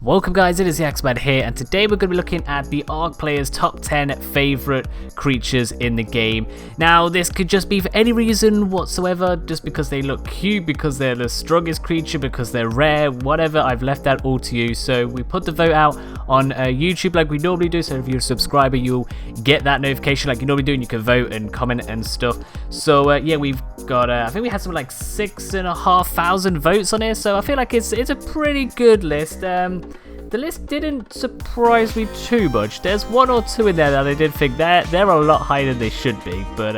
Welcome guys, it is the AxeMan here, and today we're going to be looking at the ARK players' top 10 favourite creatures in the game. Now, this could just be for any reason whatsoever, just because they look cute, because they're the strongest creature, because they're rare, whatever. I've left that all to you. So we put the vote out on YouTube like we normally do, so if you're a subscriber you'll get that notification like you normally do, and you can vote and comment and stuff. So yeah, we've got I think we had something like 6,500 votes on here, so I feel like it's a pretty good list. The list didn't surprise me too much. There's one or two in there that I did think they're a lot higher than they should be, but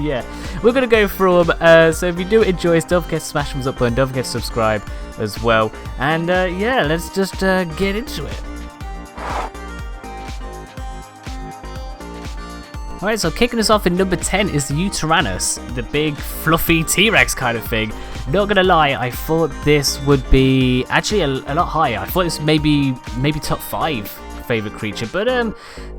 yeah, we're gonna go through them. So if you do enjoy, don't forget to smash thumbs up button, don't forget to subscribe as well, and yeah, let's just get into it. Alright, so kicking us off in number 10 is the YUTYRANNUS, the big fluffy T-Rex kind of thing. Not gonna lie, I thought this would be actually a lot higher. I thought this maybe top 5 favorite creature, but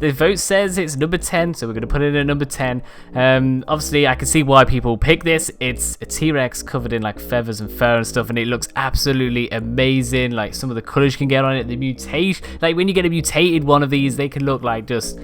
the vote says it's number 10, so we're gonna put it at number 10. Obviously I can see why people pick this. It's a T-Rex covered in like feathers and fur and stuff, and it looks absolutely amazing. Like some of the colors you can get on it, the mutation, like when you get a mutated one of these, they can look like just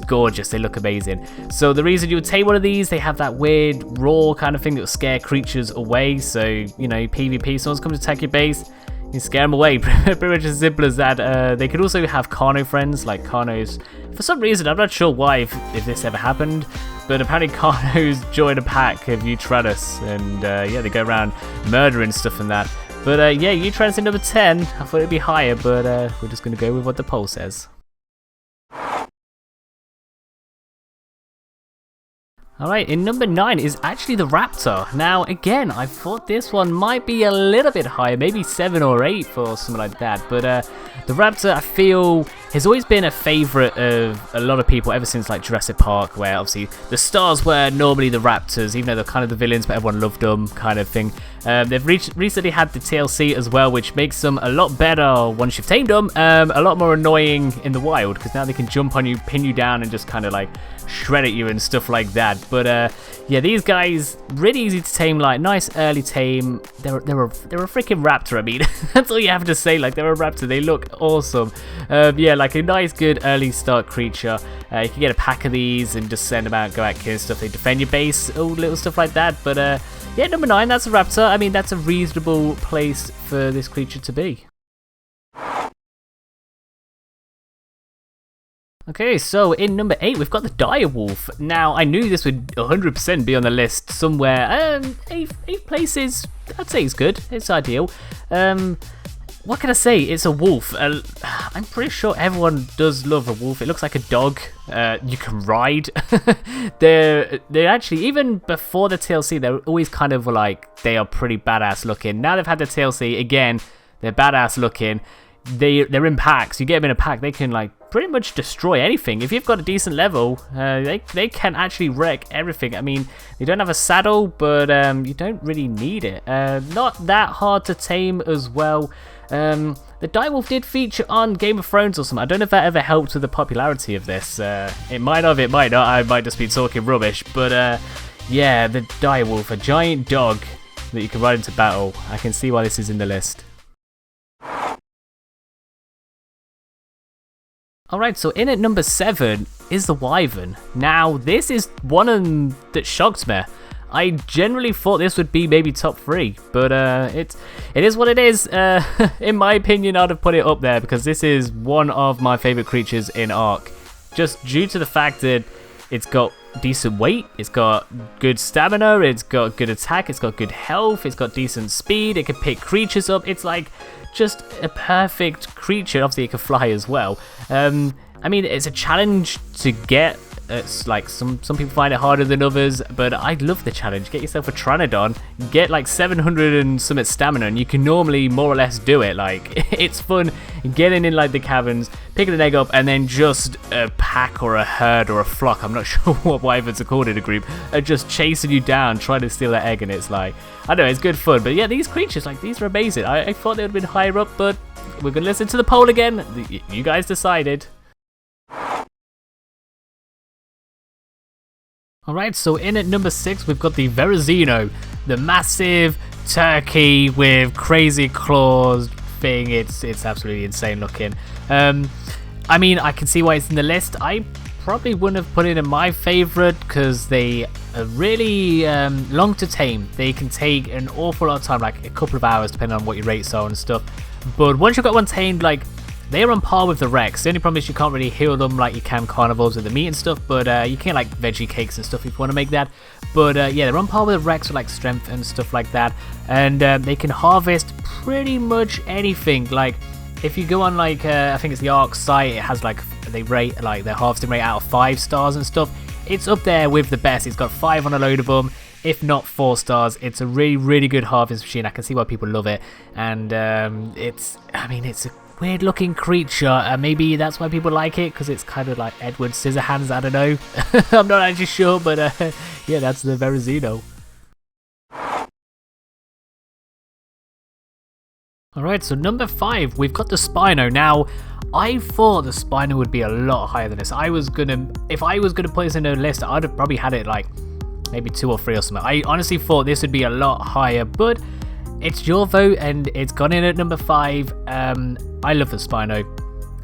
gorgeous. They look amazing. So the reason you would take one of these, they have that weird raw kind of thing that will scare creatures away. So you know, PvP, someone's come to attack your base, you scare them away. Pretty much as simple as that. They could also have Carno friends, like Carnos. For some reason, I'm not sure why, if this ever happened, but apparently Carnos join a pack of YUTYRANNUS, and yeah, they go around murdering stuff and that. But yeah, YUTYRANNUS in number 10. I thought it'd be higher, but we're just gonna go with what the poll says. Alright, in number 9 is actually the Raptor. Now, again, I thought this one might be a little bit higher, maybe 7 or 8 for something like that. But the Raptor, I feel, has always been a favourite of a lot of people ever since like Jurassic Park, where obviously the stars were normally the Raptors, even though they're kind of the villains, but everyone loved them kind of thing. They've recently had the TLC as well, which makes them a lot better once you've tamed them, a lot more annoying in the wild, because now they can jump on you, pin you down, and just kind of like shred at you and stuff like that. But yeah, these guys really easy to tame, like nice early tame. They're a freaking raptor. I mean, that's all you have to say. Like, they're a raptor. They look awesome. Yeah, like a nice, good early start creature. You can get a pack of these and just send them out, go out killing stuff. They defend your base, all little stuff like that. But yeah, number 9, that's a raptor. I mean, that's a reasonable place for this creature to be. Okay, so in number 8, we've got the direwolf. Now, I knew this would 100% be on the list somewhere. 8th place is, I'd say it's good. It's ideal. What can I say? It's a wolf. I'm pretty sure everyone does love a wolf. It looks like a dog. You can ride. They're actually, even before the TLC, they're always kind of like, they are pretty badass looking. Now they've had the TLC, again, they're badass looking. They're in packs. You get them in a pack, they can like pretty much destroy anything. If you've got a decent level, they can actually wreck everything. I mean, they don't have a saddle, but you don't really need it. Not that hard to tame as well. The direwolf did feature on Game of Thrones or something. I don't know if that ever helped with the popularity of this. It might have, it might not. I might just be talking rubbish. But yeah, the direwolf, a giant dog that you can ride into battle. I can see why this is in the list. Alright, so in at number 7 is the Wyvern. Now, this is one of them that shocked me. I generally thought this would be maybe top 3, but it is what it is. In my opinion, I'd have put it up there, because this is one of my favourite creatures in ARK. Just due to the fact that it's got decent weight, it's got good stamina, it's got good attack, it's got good health, it's got decent speed, it can pick creatures up. It's like just a perfect creature. Obviously it can fly as well. I mean, it's a challenge to get. It's like some people find it harder than others, but I love the challenge. Get yourself a Pteranodon, get like 700 and something stamina, and you can normally more or less do it. Like, it's fun getting in like the caverns, picking an egg up, and then just a pack or a herd or a flock, I'm not sure what wyverns are called in a group, are just chasing you down, trying to steal that egg. And it's like, I don't know, it's good fun. But yeah, these creatures, like, these are amazing. I thought they would have been higher up, but we're gonna listen to the poll again. You guys decided. Alright, so in at number 6, we've got the THERIZINO, the massive turkey with crazy claws, thing. It's absolutely insane looking. I mean, I can see why it's in the list. I probably wouldn't have put it in my favorite because they are really long to tame. They can take an awful lot of time, like a couple of hours depending on what your rates are and stuff. But once you've got one tamed, like, they're on par with the Rex. The only problem is you can't really heal them like you can carnivores with the meat and stuff, but you can like veggie cakes and stuff if you want to make that. But yeah, they're on par with the Rex with like strength and stuff like that, and they can harvest pretty much anything. Like, if you go on like I think it's the Ark site, it has like they rate like their harvesting rate out of 5 stars and stuff. It's up there with the best. It's got 5 on a load of them, if not 4 stars. It's a really good harvest machine. I can see why people love it, and it's a weird looking creature. Maybe that's why people like it, because it's kind of like Edward Scissorhands. I don't know. I'm not actually sure, but yeah, that's the Therizino. Alright, so number 5, we've got the Spino. Now, I thought the Spino would be a lot higher than this. If I was gonna put this in a list, I'd have probably had it like maybe 2 or 3 or something. I honestly thought this would be a lot higher, but it's your vote and it's gone in at number 5. I love the Spino.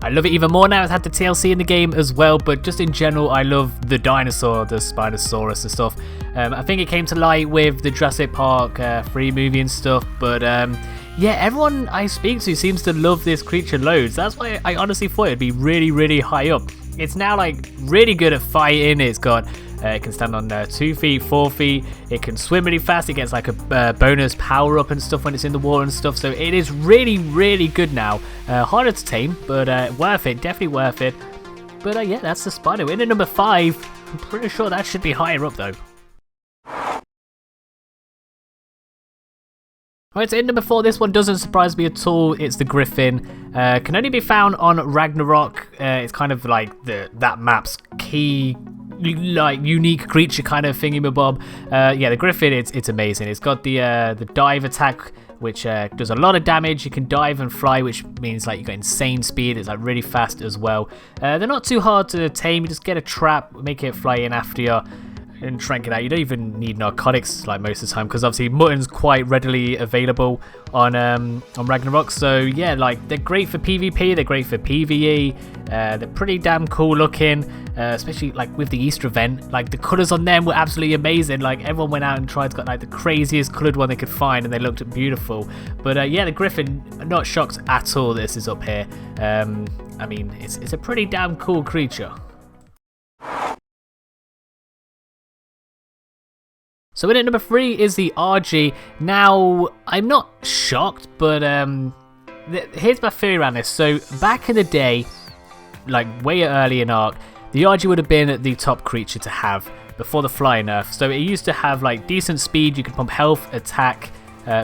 I love it even more now it's had the TLC in the game as well, but just in general, I love the dinosaur, the Spinosaurus and stuff. I think it came to light with the Jurassic Park 3 movie and stuff, but yeah, everyone I speak to seems to love this creature loads. That's why I honestly thought it'd be really high up. It's now like really good at fighting. It's got it can stand on 2 feet, 4 feet. It can swim really fast. It gets like a bonus power up and stuff when it's in the water and stuff. So it is really good now. Harder to tame, but worth it. Definitely worth it. But yeah, that's the Spino. In at number 5. I'm pretty sure that should be higher up though. Alright, so in number 4, this one doesn't surprise me at all. It's the Griffin. Can only be found on Ragnarok. It's kind of like that map's key, like, unique creature kind of thingy-mabob. Yeah, the Griffin, it's amazing. It's got the dive attack, which does a lot of damage. You can dive and fly, which means like you got insane speed. It's like really fast as well. They're not too hard to tame. You just get a trap, make it fly in after you, and trank it out. You don't even need narcotics like most of the time, because obviously mutton's quite readily available on Ragnarok. So yeah, like, they're great for PvP, they're great for PvE. They're pretty damn cool looking, especially like with the Easter event. Like, the colours on them were absolutely amazing. Like, everyone went out and tried to get like the craziest coloured one they could find, and they looked beautiful. But yeah, the Griffin, not shocked at all this is up here. I mean, it's a pretty damn cool creature. So in at number 3 is the RG. Now, I'm not shocked, but here's my theory around this. So back in the day, like way early in Ark, the RG would have been the top creature to have before the fly nerf. So it used to have like decent speed, you could pump health, attack,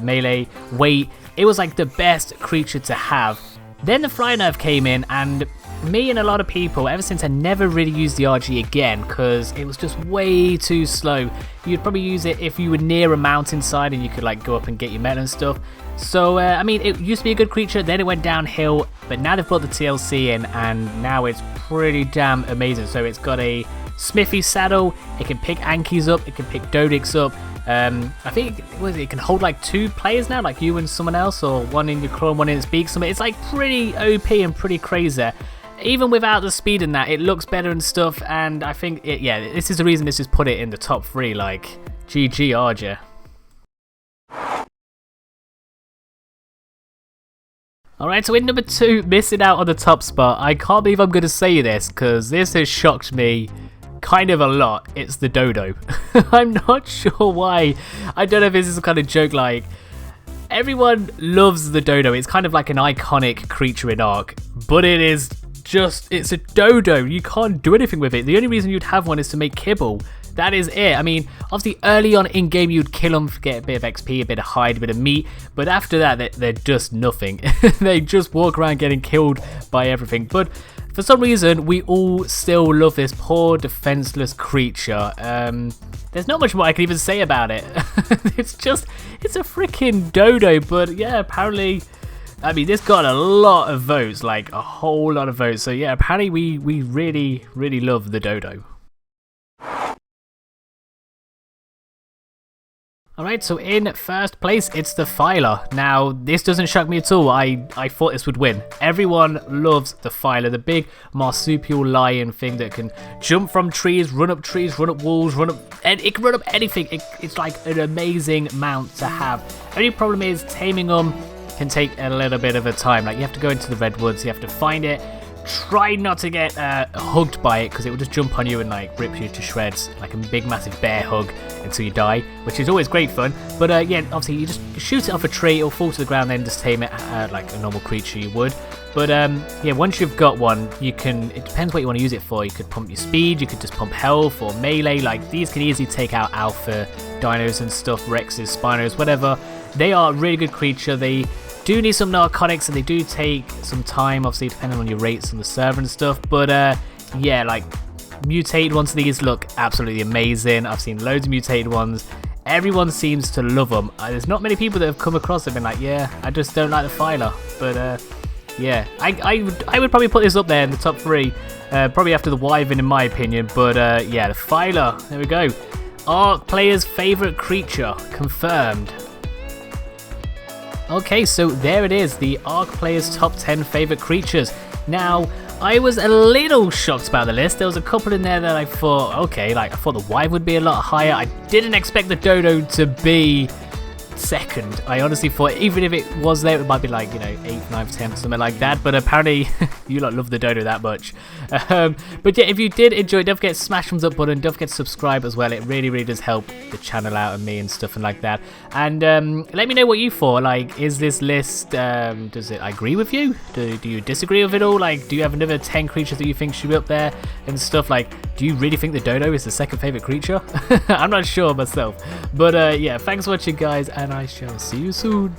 melee, weight. It was like the best creature to have. Then the fly nerf came in, and me and a lot of people, ever since, I never really used the RG again because it was just way too slow. You'd probably use it if you were near a mountainside and you could like go up and get your metal and stuff. So I mean, it used to be a good creature, then it went downhill, but now they've brought the TLC in, and now it's pretty damn amazing. So it's got a Smithy saddle, it can pick Ankies up, it can pick Dodix up. I think it can hold like 2 players now, like you and someone else, or one in your claw and one in its beak. So it's like pretty OP and pretty crazy. Even without the speed in that, it looks better and stuff, and I think yeah, this is the reason this is put it in the top 3. Like, GG RJ. Alright, so in number 2, missing out on the top spot. I can't believe I'm going to say this, because this has shocked me kind of a lot. It's the Dodo. I'm not sure why. I don't know if this is a kind of joke, like, everyone loves the Dodo. It's kind of like an iconic creature in Ark, but it is just, it's a Dodo. You can't do anything with it. The only reason you'd have one is to make kibble. That is it. I mean, obviously early on in game you'd kill them, get a bit of XP, a bit of hide, a bit of meat, but after that they're just nothing. They just walk around getting killed by everything. But for some reason we all still love this poor defenseless creature. There's not much more I can even say about it. it's a freaking Dodo. But yeah, apparently, I mean, this got a lot of votes, like a whole lot of votes. So yeah, apparently we really love the Dodo. Alright, so in first place, it's the Thyla. Now, this doesn't shock me at all. I thought this would win. Everyone loves the Thyla, the big marsupial lion thing that can jump from trees, run up walls, and it can run up anything. It's like an amazing mount to have. Only problem is taming them can take a little bit of a time. Like, you have to go into the redwoods, you have to find it. Try not to get hugged by it, because it will just jump on you and like rip you to shreds, like a big massive bear hug until you die, which is always great fun. But yeah, obviously you just shoot it off a tree, it'll fall to the ground, then just tame it like a normal creature you would. But yeah, once you've got one, you can, it depends what you want to use it for. You could pump your speed, you could just pump health or melee. Like, these can easily take out alpha dinos and stuff, Rexes, Spinos, whatever. They are a really good creature. They do need some narcotics, and they do take some time, obviously depending on your rates on the server and stuff. But yeah, like, mutated ones of these look absolutely amazing. I've seen loads of mutated ones. Everyone seems to love them. There's not many people that have come across them and been like, yeah, I just don't like the Thyla. But yeah, I would probably put this up there in the top 3, probably after the Wyvern in my opinion. But yeah, the Thyla, there we go. Arc player's favourite creature, confirmed. Okay, so there it is, the Arc player's top 10 favourite creatures. Now, I was a little shocked about the list. There was a couple in there that I thought, okay, like I thought the Wyvern would be a lot higher. I didn't expect the Dodo to be second. I honestly thought even if it was there, it might be like, you know, 8th, 9th, 10th, something like that. But apparently you lot love the Dodo that much. But yeah, if you did enjoy it, don't forget to smash thumbs up button, don't forget to subscribe as well. It really, really does help the channel out and me and stuff and like that. And let me know what you thought. Like, is this list, does it agree with you? Do you disagree with it all? Like, do you have another 10 creatures that you think should be up there and stuff? Like, do you really think the Dodo is the second favourite creature? I'm not sure myself. But yeah, thanks for watching guys, and I shall see you soon.